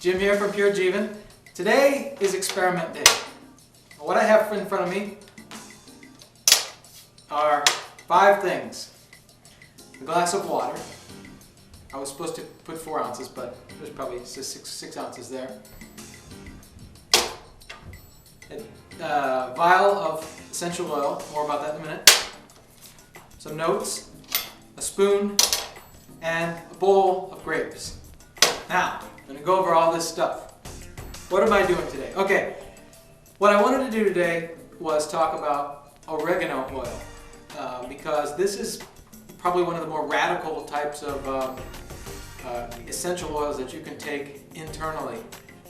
Jim here from Pure Jeevan. Today is experiment day. What I have in front of me are 5 things. A glass of water. I was supposed to put 4 ounces, but there's probably 6 ounces there. A vial of essential oil, more about that in a minute. Some notes, a spoon, and a bowl of grapes. Now, I'm going to go over all this stuff. What am I doing today? Okay, what I wanted to do today was talk about oregano oil because this is probably one of the more radical types of essential oils that you can take internally.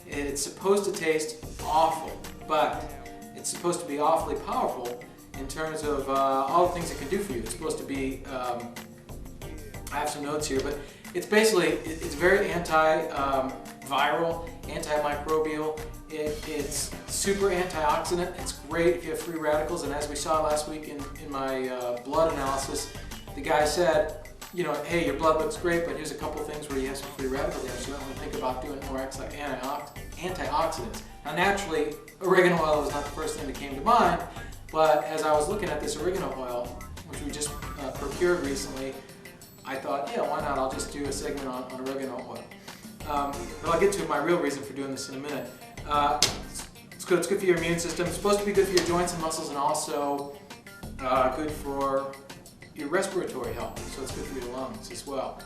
It's supposed to taste awful, but it's supposed to be awfully powerful in terms of all the things it can do for you. It's supposed to be, I have some notes here, but it's basically, it's very anti-viral, antimicrobial. It's super antioxidant. It's great if you have free radicals, and as we saw last week in my blood analysis, the guy said, you know, hey, your blood looks great, but here's a couple things where you have some free radical damage, so you might want to think about doing more antioxidants. Now naturally, oregano oil was not the first thing that came to mind, but as I was looking at this oregano oil, which we just procured recently, I thought, yeah, why not? I'll just do a segment on oregano oil. But I'll get to my real reason for doing this in a minute. It's good for your immune system. It's supposed to be good for your joints and muscles, and also good for your respiratory health. So it's good for your lungs as well.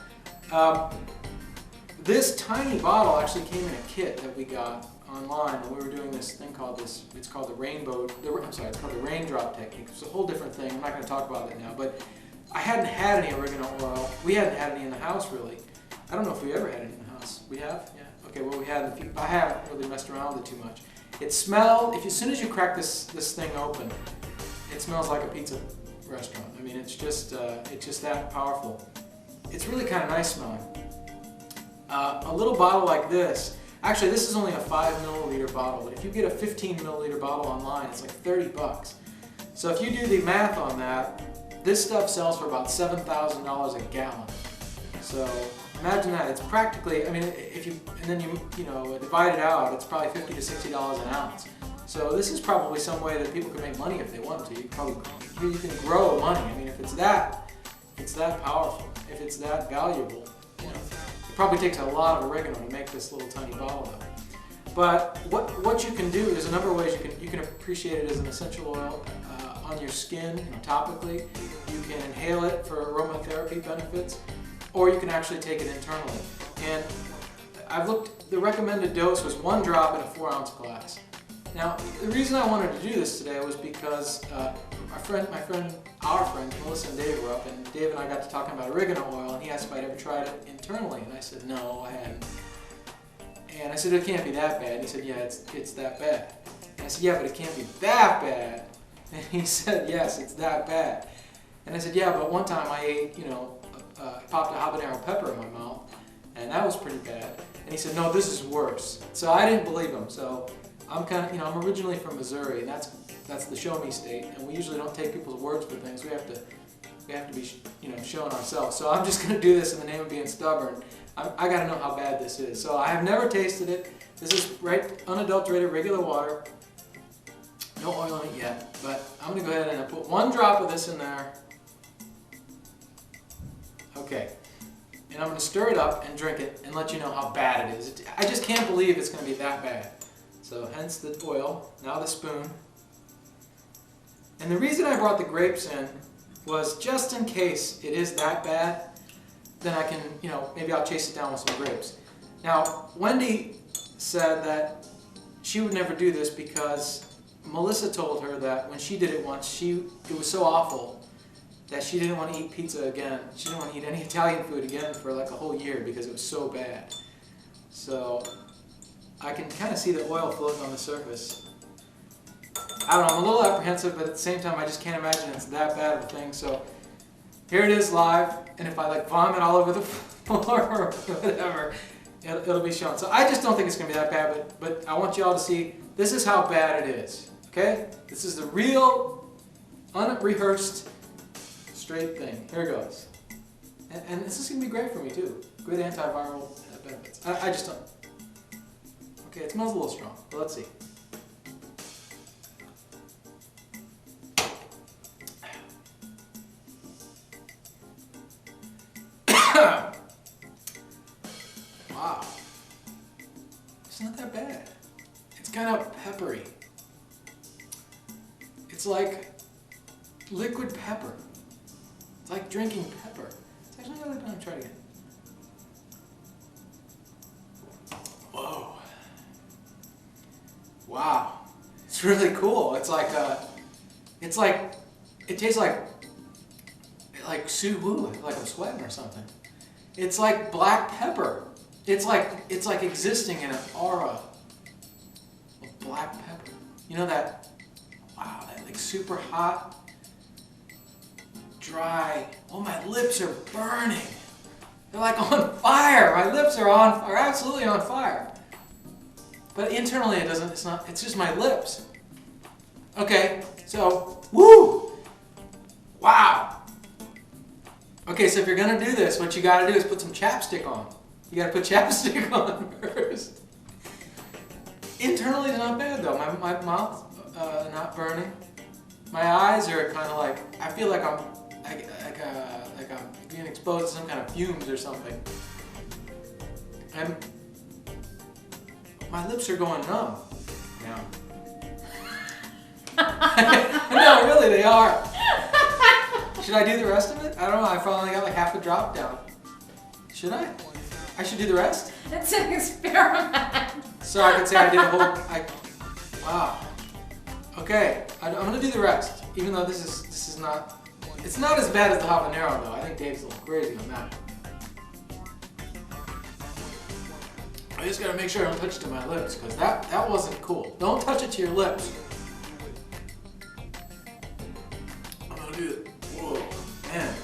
This tiny bottle actually came in a kit that we got online, and we were doing this thing called it's called the raindrop technique. It's a whole different thing. I'm not going to talk about it now, but I hadn't had any oregano oil. We hadn't had any in the house, really. I don't know if we ever had any in the house. We have? Yeah. Okay, well, we had. I haven't really messed around with it too much. It smelled, as soon as you crack this thing open, it smells like a pizza restaurant. I mean, it's just that powerful. It's really kind of nice smelling. A little bottle like this, actually this is only a 5 milliliter bottle, but if you get a 15 milliliter bottle online, it's like 30 bucks. So if you do the math on that, this stuff sells for about $7,000 a gallon. So imagine that. It's practically, I mean, and then you know, divide it out, it's probably $50 to $60 an ounce. So this is probably some way that people can make money if they want to. You can grow money. I mean, if it's that powerful, if it's that valuable, you know, it probably takes a lot of oregano to make this little tiny bottle though. But what you can do, there's a number of ways you can appreciate it as an essential oil on your skin, you know, topically. You can inhale it for aromatherapy benefits, or you can actually take it internally. And I've looked, the recommended dose was 1 drop in a 4-ounce glass. Now, the reason I wanted to do this today was because our friend, Melissa and Dave were up, and Dave and I got to talking about oregano oil, and he asked if I'd ever tried it internally, and I said, no, I hadn't. And I said, it can't be that bad. And he said, yeah, it's that bad. And I said, yeah, but it can't be that bad. And he said, yes, it's that bad. And I said, yeah, but one time I ate, you know, popped a habanero pepper in my mouth, and that was pretty bad. And he said, no, this is worse. So I didn't believe him. So I'm kind of, you know, I'm originally from Missouri, and that's the show me state, and we usually don't take people's words for things. We have to be, you know, showing ourselves. So I'm just going to do this in the name of being stubborn. I got to know how bad this is. So I have never tasted it. This is unadulterated regular water. No oil in it yet, but I'm going to go ahead and put 1 drop of this in there. Okay, and I'm going to stir it up and drink it and let you know how bad it is. I just can't believe it's going to be that bad. So hence the oil, now the spoon. And the reason I brought the grapes in was just in case it is that bad, then I can, you know, maybe I'll chase it down with some grapes. Now, Wendy said that she would never do this because Melissa told her that when she did it once, it was so awful that she didn't want to eat pizza again. She didn't want to eat any Italian food again for like a whole year because it was so bad. So I can kind of see the oil floating on the surface. I don't know, I'm a little apprehensive, but at the same time I just can't imagine it's that bad of a thing. So here it is live, and if I like vomit all over the floor or whatever, it'll be shown. So I just don't think it's going to be that bad, but I want you all to see this is how bad it is. Okay? This is the real, unrehearsed, straight thing. Here it goes. And this is going to be great for me too. Good antiviral benefits. I just don't. Okay, it smells a little strong, but let's see. Wow. It's not that bad. It's kind of peppery. It's like liquid pepper. It's like drinking pepper. It's actually not that bad. Try it again. Whoa. Wow. It's really cool. It's like it tastes like like I'm sweating or something. It's like black pepper. It's like existing in an aura of black pepper. You know that, wow, that like super hot, dry, oh, my lips are burning. They're like on fire. My lips are absolutely on fire. But internally it's just my lips. Okay, so, woo! Wow. Okay, so if you're gonna do this, what you gotta do is put some chapstick on. You gotta put chapstick on first. Internally, it's not bad though. My mouth not burning. My eyes are kind of like, I feel like I'm being exposed to some kind of fumes or something. And my lips are going numb now. No, really, they are. Should I do the rest of it? I don't know. I finally got like half a drop down. Should I? I should do the rest? It's an experiment. So I could say I did a whole. Wow. Okay, I'm gonna do the rest. Even though this is not. It's not as bad as the habanero though. I think Dave's a little crazy on that. I just gotta make sure I don't touch it to my lips because that wasn't cool. Don't touch it to your lips. I'm gonna do it. Whoa, man.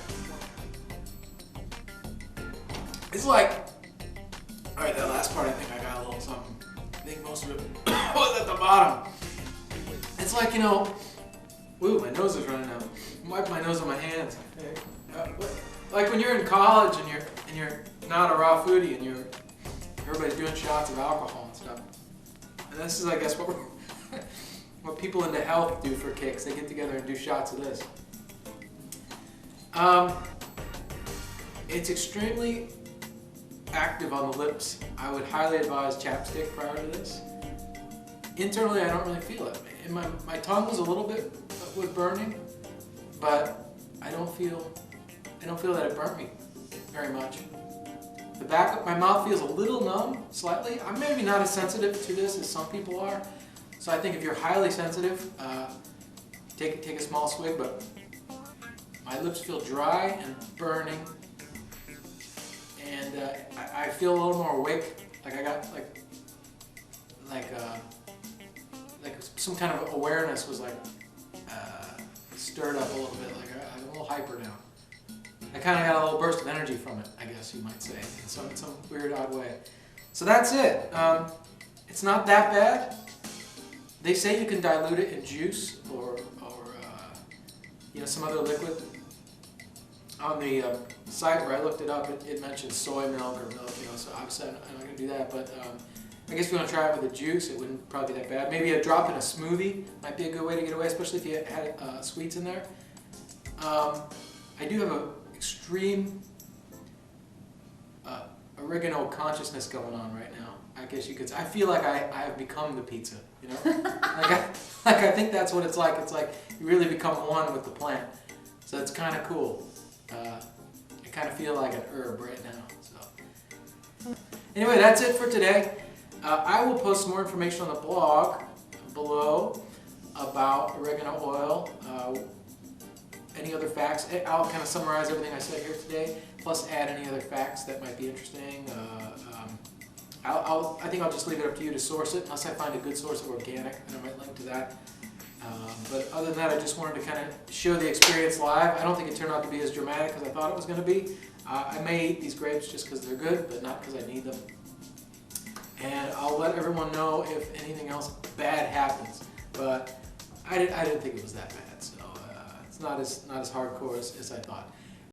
It's like, all right, that last part I think I got a little something. I think most of it was at the bottom. It's like, you know, ooh, my nose is running out. Wipe my nose with my hands. Like when you're in college and you're not a raw foodie and everybody's doing shots of alcohol and stuff. And this is, I guess, what people into health do for kicks. They get together and do shots of this. It's extremely active on the lips. I would highly advise chapstick prior to this. Internally, I don't really feel it. And my tongue was a little bit with burning, but I don't feel that it burnt me very much. The back of my mouth feels a little numb, slightly. I'm maybe not as sensitive to this as some people are. So I think if you're highly sensitive, take a small swig, but my lips feel dry and burning. And I feel a little more awake. Like I got like some kind of awareness was like stirred up a little bit. Like I'm a little hyper now. I kind of got a little burst of energy from it, I guess you might say, in some weird, odd way. So that's it. It's not that bad. They say you can dilute it in juice or some other liquid. On the site where I looked it up, it mentioned soy milk or milk, so obviously I'm not going to do that, but I guess if you want to try it with a juice, it wouldn't probably be that bad. Maybe a drop in a smoothie might be a good way to get away, especially if you had sweets in there. I do have an extreme oregano consciousness going on right now. I guess you could say. I feel like I have become the pizza, you know? I think that's what it's like. It's like you really become one with the plant. So it's kind of cool. I kind of feel like an herb right now. So anyway, that's it for today. I will post some more information on the blog below about oregano oil. Any other facts. I'll kind of summarize everything I said here today, plus add any other facts that might be interesting. I think I'll just leave it up to you to source it, unless I find a good source of organic, and I might link to that. But other than that, I just wanted to kind of show the experience live. I don't think it turned out to be as dramatic as I thought it was going to be. I may eat these grapes just because they're good, but not because I need them. And I'll let everyone know if anything else bad happens. But I didn't think it was that bad, so it's not as hardcore as I thought.